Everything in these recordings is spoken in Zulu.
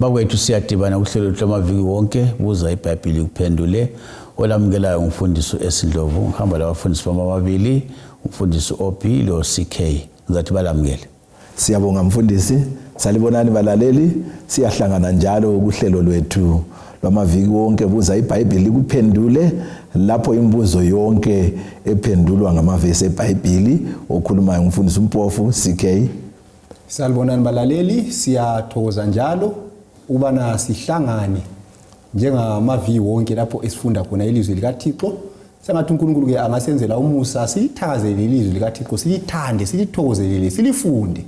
Bakwethu siyadibana kuhlelo lwamaviki wonke buza iBhayibheli kuphendule olamukelayo umfundisi eSindlovu ngihamba labafundisi bamabili umfundisi OP lo CK ngizathi balamukele. Siyabonga mfundisi, salibonani balaleli, siyahlangana njalo kuhlelo lwethu lwamaviki wonke buza iBhayibheli kuphendule lapho imibuzo yonke ephendulwa ngamavesi eBhayibheli okhulumayo umfundisi uMpofu CK. Salibonani balaleli, siyathokoza njalo ubana sihlangane njengamaviki wonke lapho esifunda khona ilizwi likaThixo. Sengathi uNkulunkulu ke angasenzela umusa sithakazelele ilizwi likaThixo, silithande, silithokozelele, silifunde.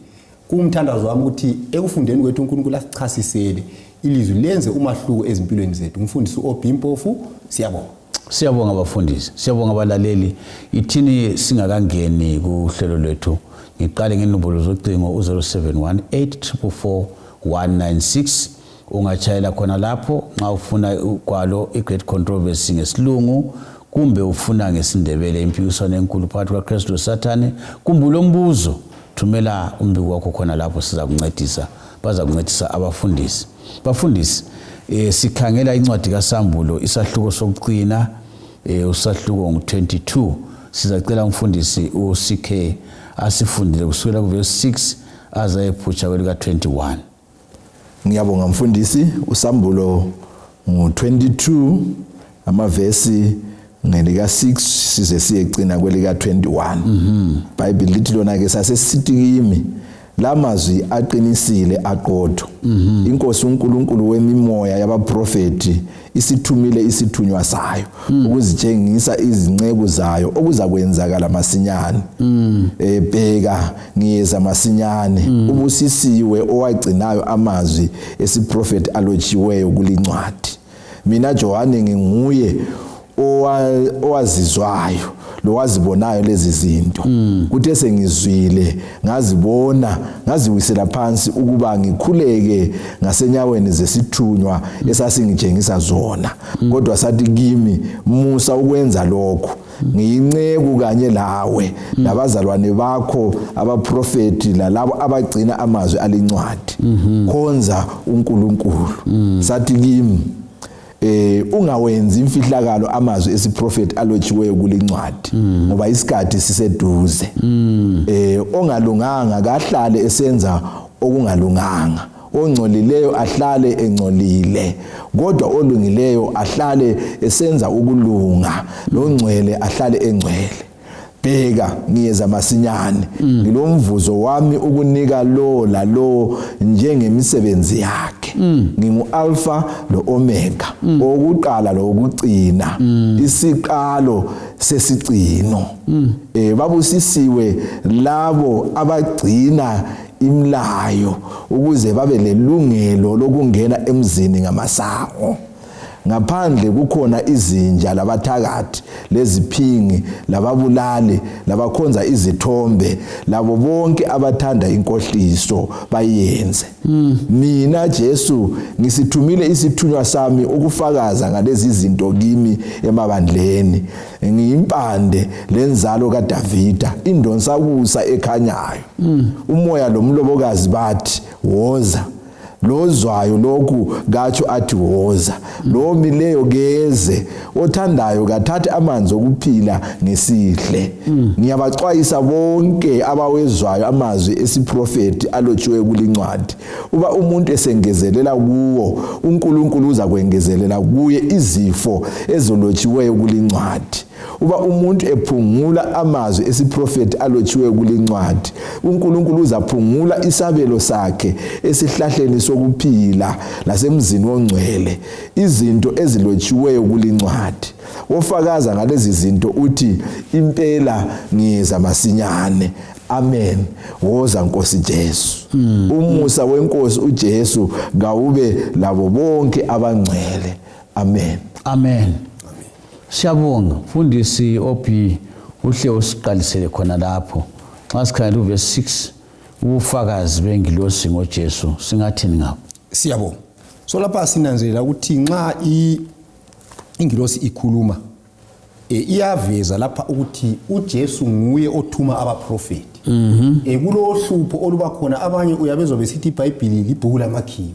Kumthandazo wami ukuthi ekufundeni kwethu uNkulunkulu asichasisele ilizwi lenze umahluko ezimpilweni zethu. Umfundisi OP Mpofu, siyabonga. Siyabonga abafundisi, siyabonga abalaleli. Ithini singakangeni kuhlelo lwethu. Ngiqale ngenombolo zocingo u0718444196 ungachayela khona lapho nxa ufuna ukwalo iGreat Controversy ngesilungu kumbe ufuna ngesindebele impikiswano enkulu phakathi kwaKristu loSathane kumbe lombuzo thumela umbiko wakho khona lapho siza kuncedisa bazakuncedisa abafundisi. Bafundisi sikhangela incwadi kaSambulo isahluko sokuqina usahluko ngo22 sizacela umfundisi uCK asifundile kusukela kuverse 6 aze ephutsha kwelika 21. Ngiyabonga mfundisi, uSambulo ngo22 amavesi ngelika 6 size siyecina kwelika 21. Bible lithi lona ke sasesithi kimi lamazwi aqinisile aqotho. Inkosi uNkulunkulu wemimoya yabaprofeti isithumile isithunywa sayo ukuzitshengisa izinceku zayo okuzakwenzakala masinyane. Bheka ngiyeza masinyane ubusisiwe owagcinayo amazwi esiprofeti alotshiweyo kulincwadi. Mina Johane nginguye owazizwayo lo wazibonayo lezi zinto. Kuthe sengizwile ngazibona ngaziwisela phansi ukuba ngikhuleke ngasenyaweni zesithunywa esasingitshengisa zona. Kodwa sathi kimi musa ukwenza lokho. Ngiyinceku kanye lawe labazalwane bakho abaprofeti lalabo abagcina amazwi alincwadi. Khonza uNkulunkulu. Sathi kimi ungawenzi imfihlakalo amazwi esiprofeti alotshiweyo kulincwadi ngoba isikhathi siseduze. Ongalunganga kahlale esenza okungalunganga, ongcolileyo ahlale engcolile, kodwa olungileyo ahlale esenza ukulunga, longcwele ahlale engcwele. Bheka ngiyeza masinyane, ngilomvuzo wami ukunika lo lalo njengemisebenzi yakhe. Ngingu Alpha lo Omega, okuqala lokugcina, isiqalo sesigcino. Babusisiwe labo abagcina imlayo ukuze babe lelungelo lokungena emzini ngamasango. Ngaphandle kukhona izinja labathakathi leziphingi lababulali labakhonza izithombe labo bonke abathanda inkohliso bayenze. Mina Jesu ngisithumile isithunywa sami ukufakaza ngalezi zinto kimi emabandleni. Ngiyimpande lenzalo kaDavida, indonsakusa ekhanyayo. Umoya lomlobokazi bathi woza. Lozwayo lokhu gatsho athi woza. Lo mileyo geze, othandayo kathathe amanzi okuphila ngesihle. Ngiyabaxwayisa bonke abawezwayo amazwi esiprofeti alotshiwe kulincwadi. Uba umuntu esengezelela kuwo, uNkulunkulu uzakwengezelela kuye izifo ezolotshiweyo kulincwadi. Uba umuntu ephungula amazwi esiprofeti alotshiwe kulincwadi, uNkulunkulu uzaphungula isabelo sakhe esihlahleni sokuphila lasemzini wongcwele, izinto ezilotshiweyo kulincwadi. Ofakaza ngalezi zinto uthi impela ngiyeza masinyane. Amen. Woza Nkosi Jesu. Umusa weNkosi uJesu kawube labo bonke abangcwele. Amen. Amen. Siyabonga mfundisi OP uhle usiqalisele khona lapho. Xa sikhangela uverse 6 ubufakazi bengilosi ngoJesu singathini ngabo? Siyabonga. So lapha sinanzelela ukuthi nxa ingilosi ikhuluma iyaveza lapha ukuthi uJesu nguye othuma abaprofeti. Kulo hlupho oluba khona abanye uyabezwa besithi iBhayibheli libhuku lamakhiwo.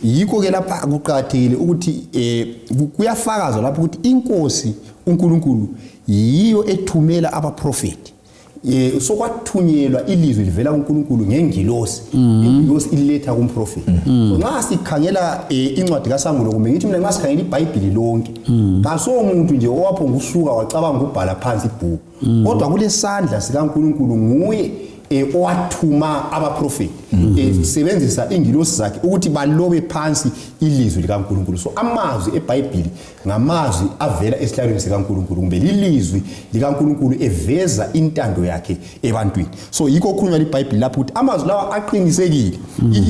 Yikho ke lapha kuqakathekile ukuthi kuyafakazwa lapha ukuthi inkosi uNkulunkulu yiyo ethumela abaprofeti. Sokwathunyelwa ilizwi livela kuNkulunkulu ngengilosi. Ingilosi iletha kumprofeti. Nxa sikhangela incwadi kaSamuel kumbe ngithi mina nxa sikhangela iBhayibheli lonke, kaso umuntu nje owaphonga usuka wacabanga ukubhala phansi ibhuku. Kodwa kulesandla sikaNkulunkulu nguye owathuma abaprofeti sebenzisa ingilosi zakhe ukuthi balobe phansi ilizwi likaNkulunkulu. So amazwi eBhayibheli ngamazwi avela esihlalweni sikaNkulunkulu kumbe ilizwi likaNkulunkulu eveza intando yakhe ebantwini. So yikho okukhulunywa iBhayibheli lapho ukuthi amazwi lawa aqinisekile.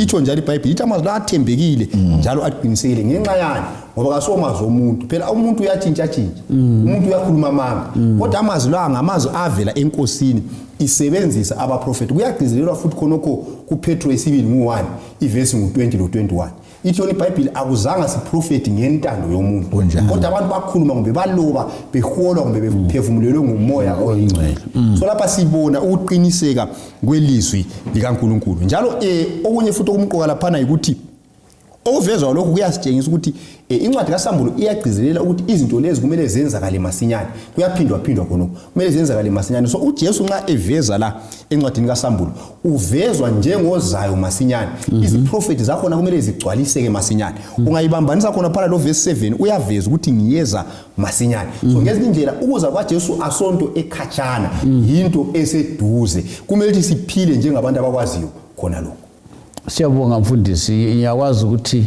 Itsho njalo iBhayibheli ithi amazwi lawa athembekile njalo aqinisekile ngenxa yani ngoba kasomazwi omuntu. Phela umuntu uyatshintsha, umuntu uyakhuluma amanga. Kodwa amazwi lawa ngamazwi avela enkosini isebenzisa abaprofeti. Kuyagcizelelwa futhi khonokho kuPetro 2:1 ivesi ngu20 lo21. Ithi iBhayibheli akuzanga siprofeti ngentando yomuntu, kodwa abantu bakhuluma kumbe baloba beholwa kumbe bephefumulelwe ngumoya oyingcwele. So lapha sibona ukuqiniseka kwelizwi likaNkulunkulu. Njalo okunye futhi okumqoka laphana ukuthi okuvezwa lokhu kuyasitshengisa ukuthi incwadi kaSamuel iyagcizelela ukuthi izinto lezi kumele zenzakale masinyane. Kuyaphindwa khonokho. Kumele zenzakale masinyane. So uJesu nxa eveza la encwadini kaSamuel uvezwa njengozayo masinyane. Iziprofeti zakhona kumele zigcwaliseke masinyane. Ungayibambanisa khona phana lo verse 7 uyaveza ukuthi ngiyeza masinyane. So ngezinye indlela ukuza kwaJesu asonto ekhatshana yinto eseduze. Kumele ukuthi siphile njengabantu abakwaziyo khona lokho. Siyabonga mfundisi, ngiyakwazi ukuthi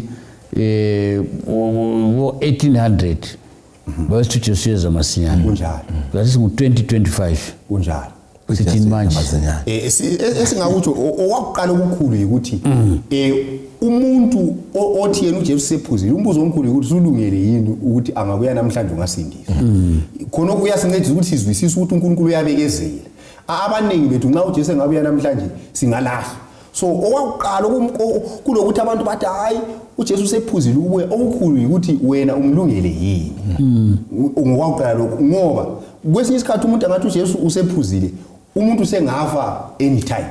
1800 bathi uJesu yeza masinyane. Kunjalo. Ngathi ngu2025. Kunjalo. Sithi manje esingakutsho owakuqala okukhulu ukuthi umuntu othi yena uJesu sephuzile umbuzo omkhulu ukuthi ulungele yini ukuthi angabuya namhlanje ungasindiswa. Khona kuyasincedisa ukuthi sizwisise ukuthi uNkulunkulu uyabekezela. Abaningi bethu nxa uJesu engabuya namhlanje singalahla. So owakuqala kulokuthi abantu bathi hayi uJesu sephuzile ukubuya, okukhulu ukuthi wena umlungele yini. Ngowakuqala lokho ngoba kwesinye isikhathi umuntu angathi uJesu usephuzile, umuntu sengafa anytime.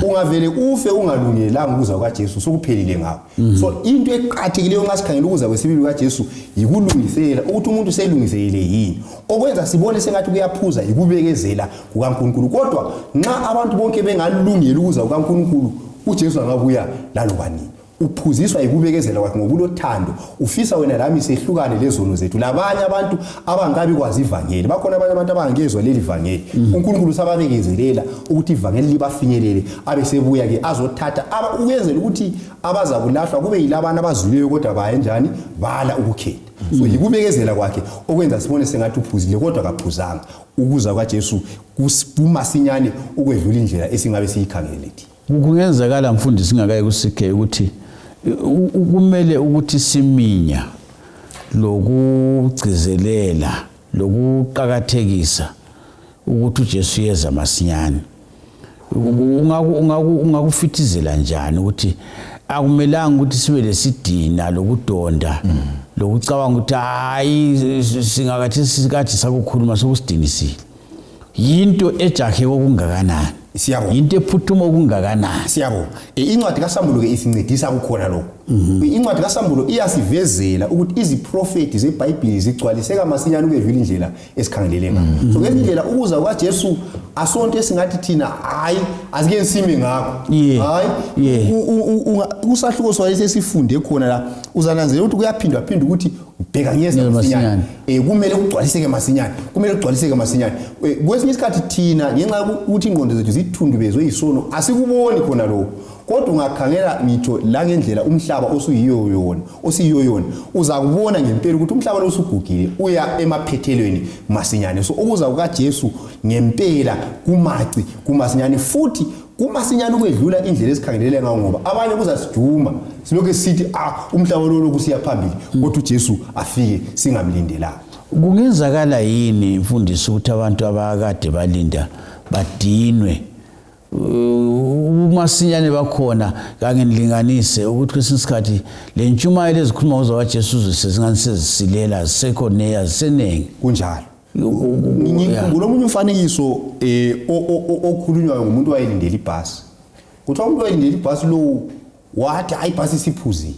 Ungavele ufe ungalungelanga ukuza kwaJesu sokuphelile ngawo. So into eqhathikileyo nxa sikhangela ukuza kwesibili kwaJesu yikulungisela ukuthi umuntu selungiselele yini. Okwenza sibone sengathi kuyaphuza ikubekezela kukaNkulunkulu. Kodwa nxa abantu bonke bengalungela ukuza kukaNkulunkulu uJesu angabuya laloba nini. Uphuziswa ikubekezela kwakhe ngokulothando. Ufisa wena lami sehlukane lezono zethu. Labanye abantu abangabi kwazi ivangeli. Bakhona abanye abantu abangezwe leli vangeli. uNkulunkulu sababekezelela ukuthi ivangeli libafinyelele abesebuya ke azothatha ukwenzela ukuthi abazakulahlwa kube yilabana abazwileyo kodwa baye njani bala ukukhetha. So yikubekezela kwakhe okwenza sibone sengathi uphuzile kodwa akaphuzanga. Ukuza kwaJesu kumasinyane ukwedlula indlela esingabe siyikhangele. Kungenzekala mfundisi singakaye kusikhe ukuthi kumele ukuthi siminya lokugcizelela lokuqhakathekisa ukuthi uJesu yeza masinyane. Ungakufithizela njani ukuthi akumelanga ukuthi sibe lesidina lokudonda lokucabanga ukuthi hayi singakathi sikathi sakukhuluma sokusidinisile. Yinto ejahe okungakanani. Siyabona. Into ephuthuma okungakanani. Siyabona. Incwadi kaSamuel ke isincedisa ukukhona lokho. Incwadi kaSamuel iyasivezela ukuthi iziprofeti zeBhayibheli zigcwaliseka masinyane ukwedlula indlela esikhangelele ngayo. So ngendlela ukuza kwaJesu asonto esingathi thina hayi asike sime ngakho. Hayi usahluko swayise sifunde khona la uzananzela ukuthi kuyaphindwa ukuthi ubheka ngiyeza masinyane. Kumele ugcwaliseke masinyane. Kumele ugcwaliseke masinyane. Kwesinye isikhathi thina ngenxa ukuthi ingqondo zethu zithundubezwe yisono asikuboni khona lokho. Kodwa ungakhangela ngitsho la ngendlela umhlaba osiyiyo yona uzakubona ngempela ukuthi umhlaba lo usugugile uya emaphethelweni masinyane. So ukuza kukaJesu ngempela kumaci kumasinyane futhi kumasinyane ukwedlula indlela esikhangelele ngayo ngoba abanye kuzasijuma silokho sithi umhlaba lo lokusiya phambili kodwa uJesu afike singamlindelanga. Kungenzakala yini mfundisi ukuthi abantu abakade balinda badinwe umasinyane bakhona kanye nilinganise ukuthi kwesinye isikhathi lentshumayelo ezikhuluma uza kwaJesu sezingani sezisilela sekhona yazisenenge kunjalo. ngikhumbula omunye umfanekiso okhulunywayo ngumuntu wayelindele ibhasi. Kuthiwa umuntu wayelindele ibhasi lo wathi hayi ibhasi siphuzile.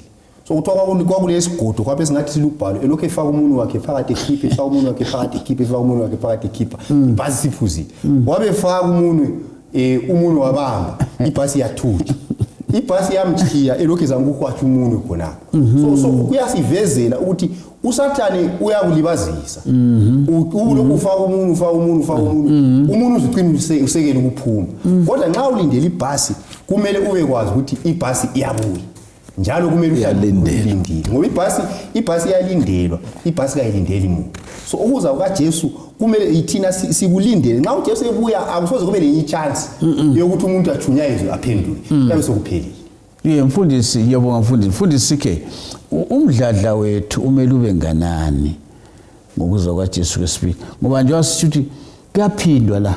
So kuthiwa kwakulesigodo kwabe singathi silubhalo elokho efaka umuntu wakhe phakathi ekhipha efaka umuntu wakhe phakathi ekhipha efaka umuntu wakhe phakathi ekhipha ibhasi siphuzile. Wabe faka umuntu wabamba ibhasi yathutsha. Ibhasi yamthiya elokho ezangu ukwatha umuntu khona. So kuyasivezela ukuthi usathane uyakulibazisa. Ulokhu ufaka umuntu umuntu uzigcina usekele ukuphuma. Kodwa nxa ulindele ibhasi kumele ube kwazi ukuthi ibhasi iyabuya. Njalo kumele uhlale ngoba ibhasi iyalindelwa, ibhasi kayilindeli umuntu. So ukuza kukaJesu kumele ithina sikulindele. Nxa uJesu ebuya akusoze kube lenye chance yokuthi umuntu ajunyayezwe aphendule. Yabe sokuphelile. Mfundisi, ngiyabonga mfundisi ke umdladla wethu umele ube nganani ngokuza kwaJesu kwesibili. Ngoba nje wasithi kuyaphindwa la.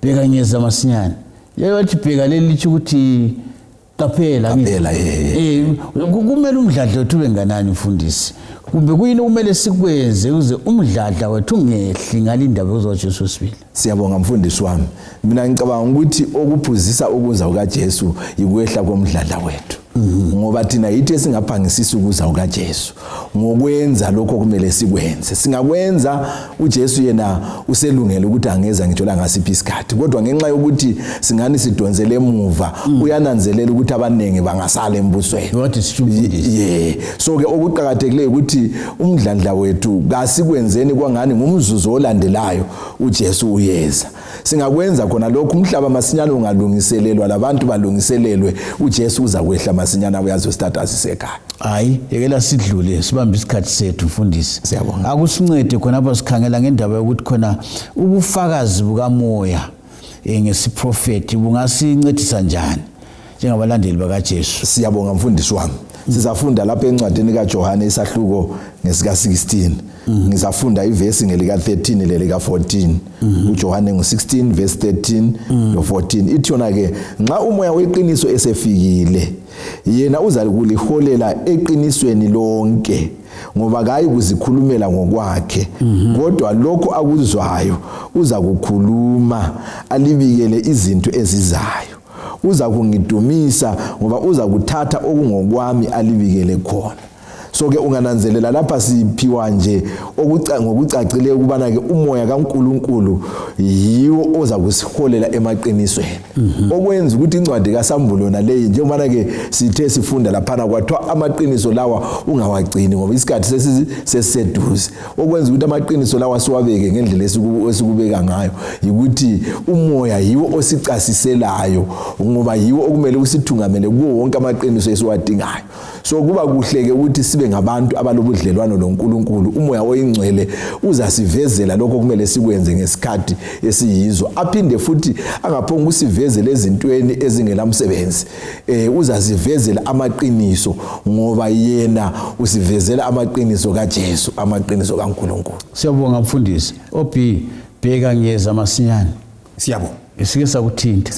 Bheka nyeza masinyane. Yathi bheka leli lithi ukuthi qaphela kumele umdladla wethu ube nganani mfundisi. Kumbe kuyini kumele sikwenze uze umdladla wethu ungehli ngalindaba yokuzaJesu wesibili. Siyabonga mfundisi wami. Mina ngicabanga ukuthi okuphuzisa ukuza kukaJesu yikwehla komdladla wethu. Ngoba thina yithi esingaphangisisa ukuza kukaJesu ngokwenza lokho kumele sikwenze. Singakwenza uJesu yena uselungele ukuthi angeza ngitsho la ngasiphi isikhathi. Kodwa ngenxa yokuthi singani sidonzele emuva uyananzelela ukuthi abanengi bangasala embusweni. What is true? So ke okuqhakathekileyo ukuthi umdladla wethu kasikwenzeni kwangani ngumzuzu olandelayo uJesu uyeza. Singakwenza khona lokho umhlaba masinyane ungalungiselelwa labantu balungiselelwe uJesu uza kwehla masinyane uyazo status sekhaya. Hayi yekela sidlule sibambe isikhathi sethu mfundisi. Siyabonga. Akusincede khona apha sikhangela ngendaba yokuthi khona ubufakazi bukamoya ngesiprofeti bungasincedisa njani njengabalandeli bakaJesu. Siyabonga mfundisi wami. Sizafunda lapha encwadini kaJohane isahluko ngesika 16. Ngizafunda ivesi ngelika 13 lelika 14. uJohane ngo16 verse 13 no 14. Ithi yona ke nxa umoya weqiniso esefikile yena uza kuliholela eqinisweni lonke ngoba kayi kuzikhulumela ngokwakhe kodwa lokho akuzwayo uza kukhuluma alibikele izinto ezizayo. Uza kungidumisa ngoba uza kuthatha okungokwami alibikele khona. So ke ungananzelela lapha siphiwa nje ngokucacileyo ukubana ke umoya kaNkuluNkulu yiwo oza kusiholela emaqinisweni. Okwenza ukuthi incwadi kaSambulo naleyi njengoba ke sithe sifunda laphana kwathiwa amaqiniso lawa ungawagcini ngoba isikhathi sesiseduze. Okwenza ukuthi amaqiniso lawa siwabeke ngendlela esikubeka ngayo ukuthi umoya yiwo osicasiselayo ngoba yiwo okumele usithungamele kuwo wonke amaqiniso esiwadingayo. So kuba kuhle ke ukuthi sibe ngabantu abalobudlelwano loNkulunkulu. Umoya oyingcwele uzasivezela lokho kumele sikwenze ngesikhathi esiyizo. Aphinde futhi angaphonga ukusivezela ezintweni ezingelamsebenzi. Uzasivezela amaqiniso ngoba yena usivezela amaqiniso kaJesu, amaqiniso kaNkulunkulu. Siyabonga mfundisi. Bheka nyeza masinyane. Siyabonga. Sike sakuthinta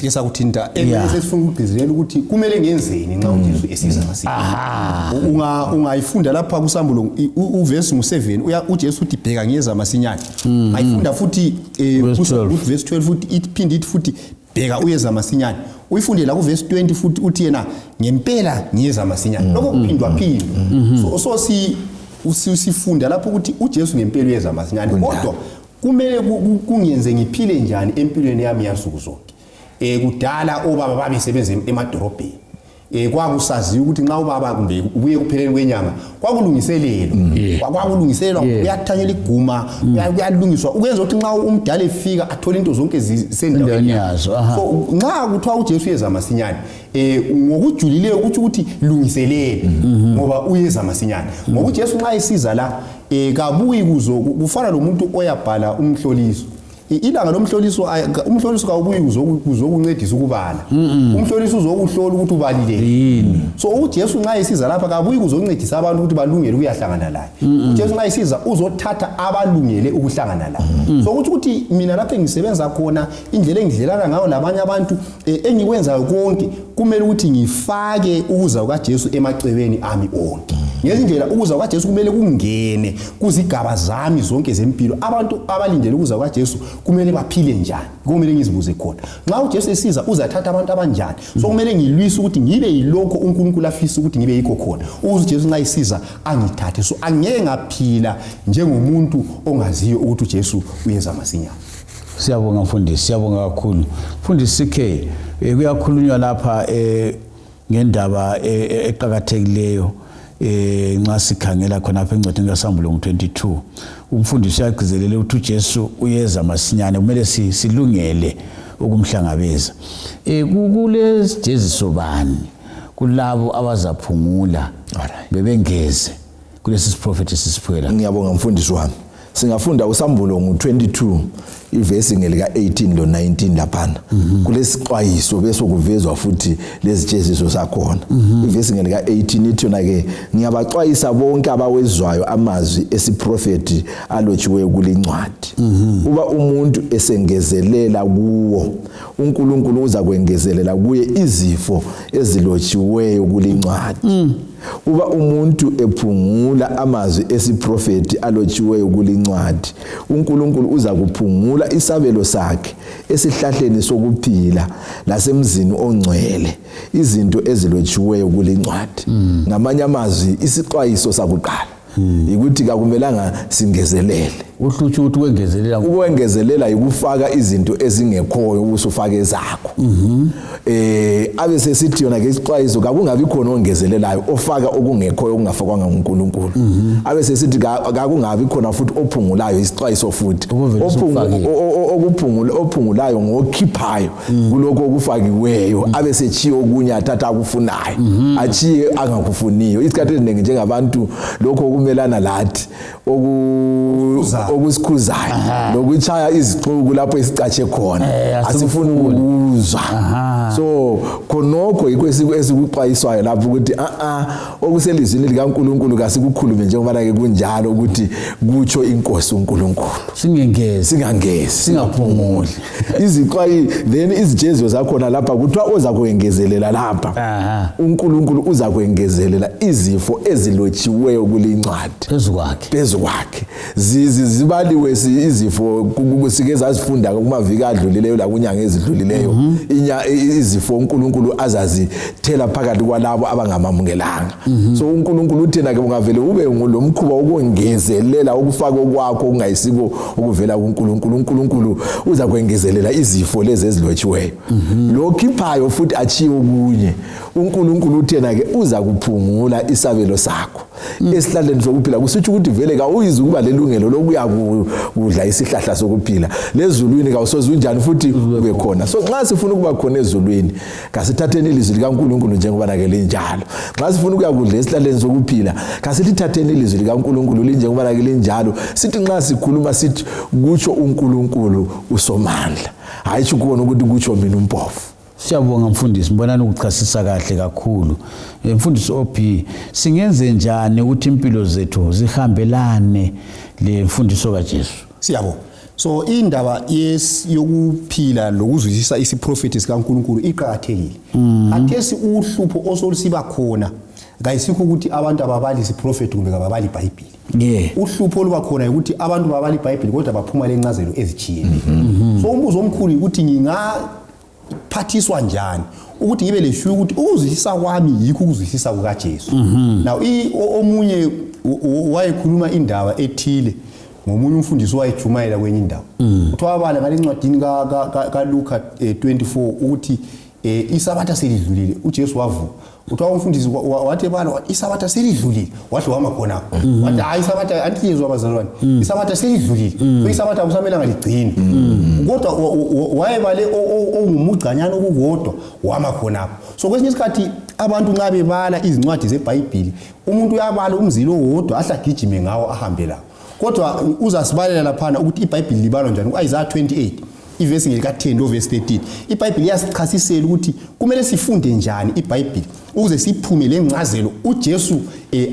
sesifuna ukugcizelela ukuthi kumele ngenzeni nxa uJesu esiza masinyane. Ungayifunda lapha kuSambulo uverse ngo7 uJesu uthi bheka ngeza masinyane. Ayifunda futhi verse 12 futhi iphinde ithi futhi bheka uyeza masinyane. Uyifunde la kuverse 20 futhi uthi yena ngempela ngiyeza masinyane. Lokho kuphindwa phindwa. So sifunda lapho ukuthi uJesu ngempela uyeza masinyane. Kodwa kumele kungenze ngiphile njani empilweni yami yansuku zonke. Kudala obaba babesebenza emadorobheni. Kwakusaziwa ukuthi nxa ubaba kumbe ubuye kupheleni kwenyanga kwakulungiselelwa uyathanyela iguma uyalungiswa ukwenza ukuthi nxa umdala efika athola into zonke zisendaweni yazo. So nxa kuthiwa uJesu uyeza masinyane ngokujulileyo ukuthi lungiselele ngoba uyeza masinyane. Ngoba uJesu nxa esiza la kabuyi kufana lomuntu oyabhala umhloliso. Ilanga lomhloliso kawubuyi kuzokuncedisa ukubala. Umhloliso uzokuhlola ukuthi ubalile. So uJesu nxa esiza lapha kabuyi kuzokuncedisa abantu ukuthi balungele ukuyahlangana laye. uJesu nxa esiza uzothatha abalungele ukuhlangana laye. So ukuthi mina lapha engisebenza khona indlela engidlelana ngayo labanye abantu engikwenzayo konke kumele ukuthi ngifake ukuza kukaJesu emacebeni ami onke. ngezindlela ukuza kwaJesu kumele kungene kuzigaba zami zonke zempilo. Abantu abalindele ukuza kwaJesu kumele baphile njani? Kumele ngizibuze khona. Nxa uJesu esiza uzathatha abantu abanjani? So kumele ngilwise ukuthi ngibe yilokho uNkulunkulu afisa ukuthi ngibe yikho khona. Ukuze uJesu nxa esiza angithathe. So angeke ngaphila njengomuntu ongaziyo ukuthi uJesu uyeza masinyane. Siyabonga mfundisi, siyabonga kakhulu. Mfundisi CK, kuyakhulunywa lapha ngendaba eqhakathekileyo nxa sikhangela khona apha encwadini kaSambulo 22. Umfundisi uyagcizelela ukuthi uJesu uyeza masinyane, kumele silungele ukumhlangabeza. Kulezijeziso bani kulabo abazaphungula bebengeze kulesi siprofeti sisiphela? Ngiyabonga mfundisi wami. Singafunda uSambulo 22 ivesi ngelika 18 lo 19 laphana. Kulesixwayiso bese kuvezwa futhi lezijeziso sakhona. Ivesi ngelika 18 ithona ke ngiyabaxwayisa bonke abawezwayo amazwi esiprofeti alotshiweyo kulincwadi. Uba umuntu esengezelela kuwo, uNkulunkulu uza kwengezelela kuye izifo ezilotshiweyo kulincwadi. Uba umuntu ephungula amazwi esiprofeti alotshiweyo kulincwadi, uNkulunkulu uza kuphungula isabelo sakhe esihlahleni sokuphila lasemzini ongcwele, izinto ezilotshiweyo kulincwadi. Ngamanye amazwi isixwayiso sakuqala ukuthi akumelanga singezelele. Uhlutsho ukuthi ukwengezelela yikufaka izinto ezingekhoyo ubusufaka ezakho. Abe sesithi yona ke isixwayiso kakungabi khona ongezelelayo ofaka okungekhoyo okungafakwanga nguNkulunkulu. Abe sesithi kakungabi khona futhi ophungulayo isixwayiso futhi. Ophungulayo ngokhiphayo kuloko okufakiweyo, abe sechiyo okunye athatha akufunayo, achiye angakufuniyo. Isikhathi esiningi njengabantu lokho okumelana lathi okusikhuzayo nokuchaya izixuku lapho esicatshe khona asifuni ukuzwa. So khonokho yikho esikuxwayiswayo lapho ukuthi okuselizwini likaNkulunkulu kasikukhulume njengoba ke kunjalo ukuthi kutsho inkosi uNkulunkulu. Singangezi, singaphumuli. Then izijeziso zakhona lapha kuthiwa oza kwengezelela lapha. uNkulunkulu uza kwengezelela izifo ezilotshiweyo kulincwadi phezu kwakhe. Zibaliwe izifo kusike zazifunda kumaviki adlulileyo la kunyanga ezidlulileyo. Izifo uNkulunkulu azazithela phakathi kwalabo abangamamungelanga. So uNkulunkulu uthena ke ungavele ube ngolomkhuba okungezelela ukufaka kwakho ungayisiko ukuvela kuNkulunkulu. uNkulunkulu uza kwengezelela izifo lezi ezilotshiweyo. Lo khiphayo futhi achiwe kunye. uNkulunkulu uthena ke uza kuphungula isabelo sakho esihlahleni sokuphila. Kusitsho ukuthi vele kawuyizi ukuba lelungelo lokuya kudla isihlahla sokuphila. Lezulwini kawusoze unjani futhi ube khona. So nxa sifuna ukuba khona ezulwini kasithatheni ilizwi likaNkulunkulu njengoba ke linjalo. Nxa sifuna ukuya kudla esihlahleni sokuphila kasithatheni ilizwi likaNkulunkulu njengoba ke linjalo. Sithi nxa sikhuluma sithi kutsho uNkulunkulu uSomandla, hayi ukubona ukuthi kutsho mina uMpofu. Siyabonga mfundisi, mbonani ukuchasisa kahle kakhulu. Mfundisi OP, singenze njani ukuthi impilo zethu zihambelane le mfundiso kaJesu? Siyabonga. So indaba yokuphila lokuzwisisa isiprofeti sikaNkulunkulu iqhakathekile. Athesi uhlupho osolusiba khona kayisikho ukuthi abantu ababali isiprofeti kumbe ababali iBhayibheli. Uhlupho oluba khona ukuthi abantu babali iBhayibheli kodwa baphuma lencazelo ezithiyene. So umbuzo omkhulu ukuthi ngingaphathiswa njani ukuthi ngibe leshuyo ukuthi ukuzwisisa kwami yikho ukuzwisisa kukaJesu. Now omunye wayekhuluma indaba ethile ngomunye umfundisi wayejumayela kwenye indawo. Uthwabala ngalencwadini kaLuka 24 ukuthi isabatha selidlulile uJesu wavuka. Uthiwa umfundisi wathi bala isabatha selidlulile wahle wama khona. Wathi hayi isabatha antlizwa abazalwane. Isabatha selidlulile. So isabatha akusamela ngaligcina. Kodwa wayebale ongumugcanyana okukodwa wama khona. So kwesinye isikhathi abantu nxa bebala izincwadi zeBhayibheli umuntu uyabala umzilo wodwa ahlagijime ngawo ahambe lawo. Kodwa uzasibalela laphana ukuthi iBhayibheli libalwa njani. Isaiah 28 ivesi ngelika 10 verse 13. iBhayibheli yasichasisela ukuthi kumele sifunde njani iBhayibheli ukuze siphume lencazelo uJesu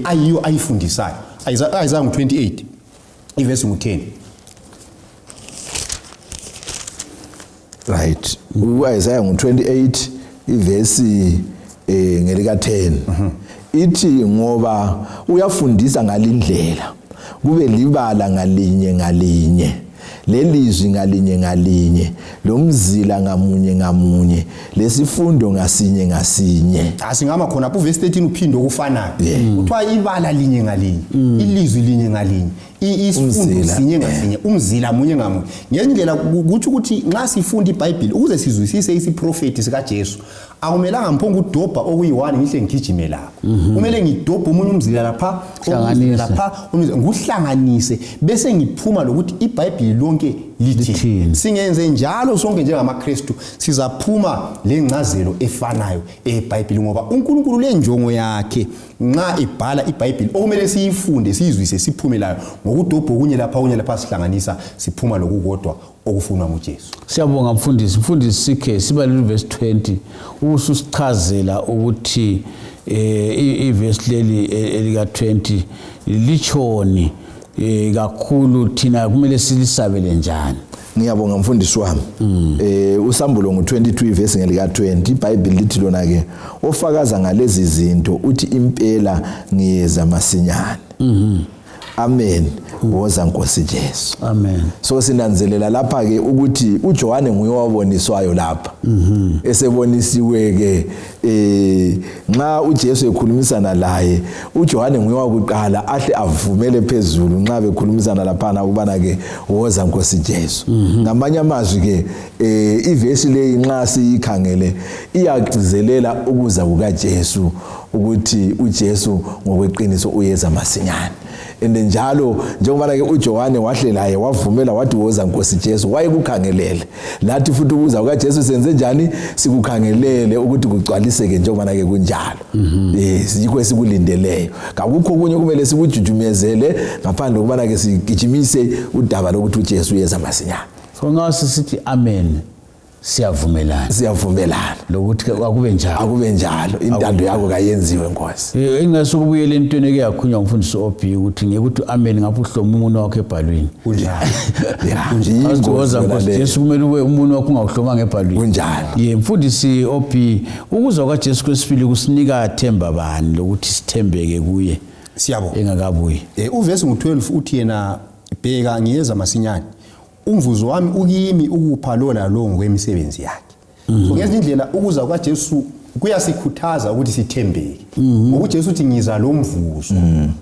ayiyo ayifundisayo. Isaiah 28 ivesi 10. Right. Isaiah 28 ivesi ngelika 10. ithi ngoba uyafundisa ngalindlela kube libala ngalinye lelizwi ngalinye lomzila ngamunye lesifundo ngasinye asingama khona ku verse 13 uphindo okufanayo kuthiwa ibala linye ngalinye ilizwi linye ngalinye isifundo sinye ngasinye umzila munye ngamunye ngendlela ukuthi nxa sifunda iBhayibheli ukuze sizwisise isiprofeti sika Jesu akumelanga mphongo udobha okuyi1 ngihle ngigijime lapha kumele ngidobha umunye umzila lapha nguhlanganise bese ngiphuma lokuthi iBhayibheli lonke lithi singenze njalo sonke njengamaKristu sizaphuma lencazelo efanayo eBhayibheli ngoba uNkulunkulu lenjongo yakhe nxa ibhala iBhayibheli okumele siyifunde sizwisise siphumelayo ngokudobha kunye lapha sihlanganisa siphuma lokukodwa okufunwa nguJesu. Siyabonga mfundisi sikhe sibalule verse 20 ususichazela ukuthi iverse leli elika 20 lichoni kakhulu thina kumele silisabele njani. Ngiyabonga mfundisi wami. Usambulo ngo22 verse ngelika 20 iBhayibheli lithi lona ke ofakaza ngalezi zinto uthi impela ngiyeza masinyane. Amen. Woza Nkosi Jesu. Amen. So sinanzelela lapha ke ukuthi uJohane nguye waboniswayo lapha. Esebonisiwe ke nxa uJesu ekhulumisana laye uJohane nguye wakuqala ahle avumele phezulu nxa bekhulumisana lapha ukubana ke woza Nkosi Jesu. Ngamanye amazwi ke ivesi leyi nxa siyikhangele iyagcizelela ukuza kukaJesu ukuthi uJesu ngokweqiniso uyeza masinyane. Njalo njengoba ke uJohane wahle laye wavumela wathi woza Nkosi Jesu wayekukhangelele lathi futhi ukuza kukaJesu senze njani sikukhangelele ukuthi kugcwaliseke njengoba ke kunjalo yikho esikulindeleyo akukho kunye kumele sikujujumezele ngaphandle ukubana ke sigijimise udaba lokuthi uJesu uyeza masinyane. So ngase sithi amen siyavumelana lokuthi akube njalo intando yakho kayenziwe Nkosi. Engasukubuyela entweni eke yakhunywa ngumfundisi obi ukuthi ngekuthi amen ngapha uhloma umuntu wakhe ebhalweni kunjalo ngoza Nkosi Jesu kumele ube umuntu wakhe ungawuhloma ngebhalweni kunjalo. Mfundisi obi ukuzwa kwaJesu kwesibili kusinika themba bani lokuthi sithembeke kuye siyabonga engakabuyi. Uverse ngo12 uthi yena bheka ngiyeza masinyane umvuzo wami ukimi ukupha lo nalo ngokwemisebenzi yakhe. So ngezindlela ukuza kwaJesu kuyasikhuthaza ukuthi sithembeke ngoba Jesu uthi ngiza lo mvuzo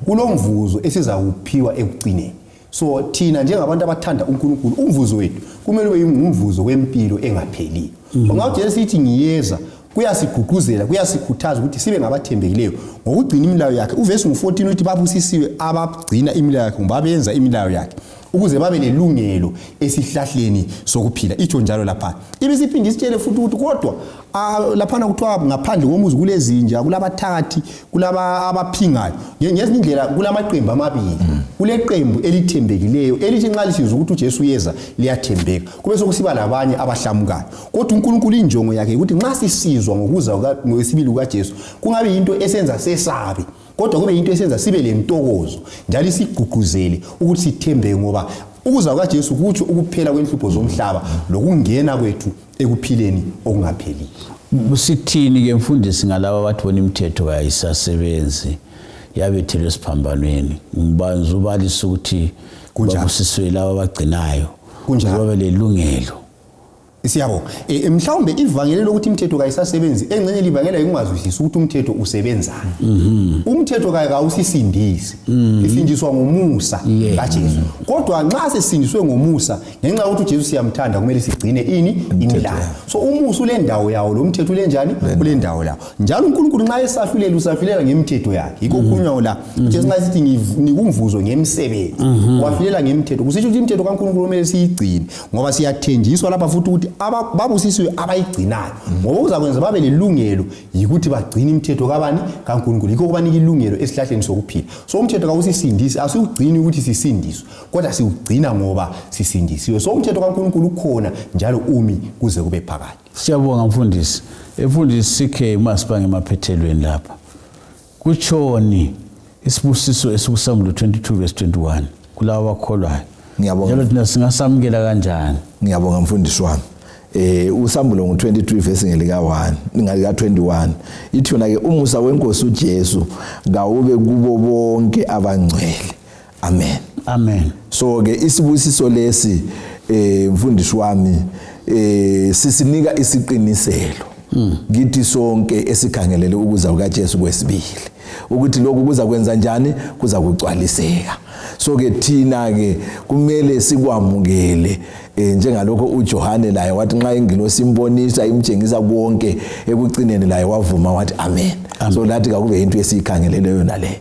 kulomvuzo esizawuphiwa ekugcineni. So thina njengabantu abathanda uNkulunkulu umvuzo wethu kumele ube ngumvuzo wempilo engapheliyo. Ngoba Jesu ithi ngiyeza kuyasigqugquzela kuyasikhuthaza ukuthi sibe ngabathembekileyo ngokugcina imilayo yakhe. Uverse ngo14 uthi babusisiwe abagcina imilayo yakhe ngoba benza imilayo yakhe ukuze babe lelungelo esihlahleni sokuphila itsho njalo lapha. Ibisiphinde isitshele futhi ukuthi kodwa lapha kuthiwa ngaphandle komuzi kulezinja kulabathakathi kulaba abaphingayo ngezindlela kulamaqembu amabili kuleqembu elithembekileyo elithi nxa lisizwe ukuthi uJesu uyeza liyathembeka kube sokusiba labanye abahlamukayo kodwa uNkulunkulu injongo yakhe ukuthi nxa sisizwa ngokuza kwesibili kukaJesu kungabe into esenza sesabe kodwa kube into esenza sibe lentokozo njalo sigqugquzele ukuthi sithembe ngoba ukuza kwaJesu kutsho ukuphela kwenhlupho zomhlaba lokungena kwethu ekuphileni okungapheli. Sithini ke mfundisi ngalabo abathi bona imithetho kayisasebenzi yabethelwe esiphambanweni ngibanza ubalisa ukuthi babusiswe laba abagcinayo babe lelungelo. Siyabonga mhlawumbe ivangeli lokuthi imithetho kayisasebenzi engcenye livangela ukungazwisisi ukuthi umthetho usebenzana. Umthetho kawusisindisi isindiswa ngomusa kaJesu kodwa nxa sesindiswe ngomusa ngenxa ukuthi uJesu siyamthanda kumele sigcine imilayo. So umusa ulendawo yawo lo mthetho ulenjani ulendawo lawo njalo uNkulunkulu nxa esahlulela usafilela ngemithetho yakhe yikho kunywa la Jesu nxa sithi nikumvuzo ngemsebenzi wafilela ngemithetho kusitsho ukuthi imithetho kaNkulunkulu kumele siyigcine ngoba siyathenjiswa lapha futhi ukuthi babusisiwe abayigcinayo ngoba uzakwenza babe lelungelo yikuthi bagcine imithetho kabani kaNkulunkulu yikho kubanika ilungelo esihlahleni sokuphila. So umthetho kawusisindisi asiwugcini ukuthi sisindiswe kodwa siwugcina ngoba sisindisiwe. So umthetho kaNkulunkulu ukhona njalo umi kuze kube phakade. Siyabonga mfundisi. Mfundisi sikhe masibange emaphethelweni lapha kutshoni isibusiso esikusambulo 22 verse 21 kulabo abakholwayo. Ngiyabonga. Njalo thina singasamukela kanjani? Ngiyabonga mfundisi wami. usambulo ngo-23 verse ngelika-1 ngalika-21 ithi yona ke umusa wenkosi uJesu ngawube kubo bonke abangcwele. Amen. Amen. So ke isibusiso lesi mfundisi wami sisinika isiqiniselo kithi sonke esikhangelele ukuza kukaJesu kwesibili ukuthi lokhu kuza kwenza njani, kuza kugcwaliseka. So ke thina ke kumele sikwamukele njengalokho uJohane laye wathi nxa ingilosi imbonisa imtshengisa konke ekucineni laye wavuma wathi amen. So lathi akube into esiyikhangelele yona le.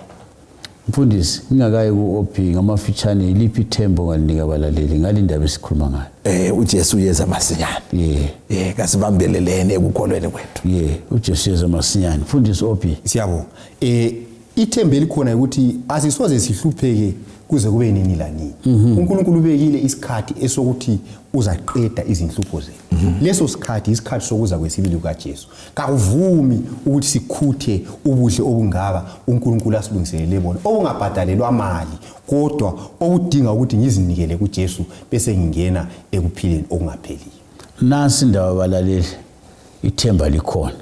Mfundisi, ngingakayi ku-OP ngamafitshane iliphi ithembo ngalinika abalaleli ngalindaba esikhuluma ngayo? uJesu uyeza masinyane. Kasibambelelene ekukholweni kwethu. uJesu uyeza masinyane. Mfundisi OP. Siyabonga. Ithembe likhona ukuthi asisoze sihlupheke kuze kube nini la nini. uNkulunkulu ubekile isikhathi esokuthi uzaqeda izinhlupho zethu. Leso sikhathi isikhathi sokuza kwesibili kukaJesu. Kakuvumi ukuthi sikhuthe ubuhle obungaba uNkulunkulu asilungiselele bona obungabhadalelwa mali kodwa obudinga ukuthi ngizinikele kuJesu bese ngingena ekuphileni okungapheliyo. Nasi indaba abalaleli ithemba likhona.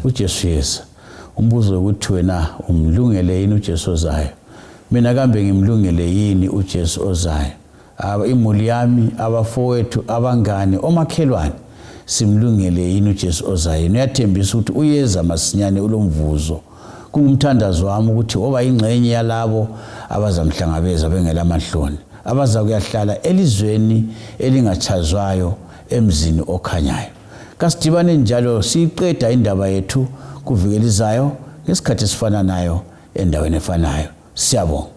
uJesu yeza. Umbuzo ukuthi wena umlungele yini uJesu ozayo? Mina kambe ngimlungele yini uJesu ozayo? Imuli yami, abafowethu, abangane, omakhelwane simlungele yini uJesu ozayo? Niyathembisa ukuthi uyeza masinyane ulomvuzo. Kungumthandazo wami ukuthi oba ingcenye yalabo abazamhlangabeza bengelamahloni, abaza kuyahlala elizweni elingachazwayo emzini okhanyayo. Kasidibane njalo siqeda indaba yethu kuvikelizayo ngesikhathi esifana nayo endaweni efanayo. Siyabonga.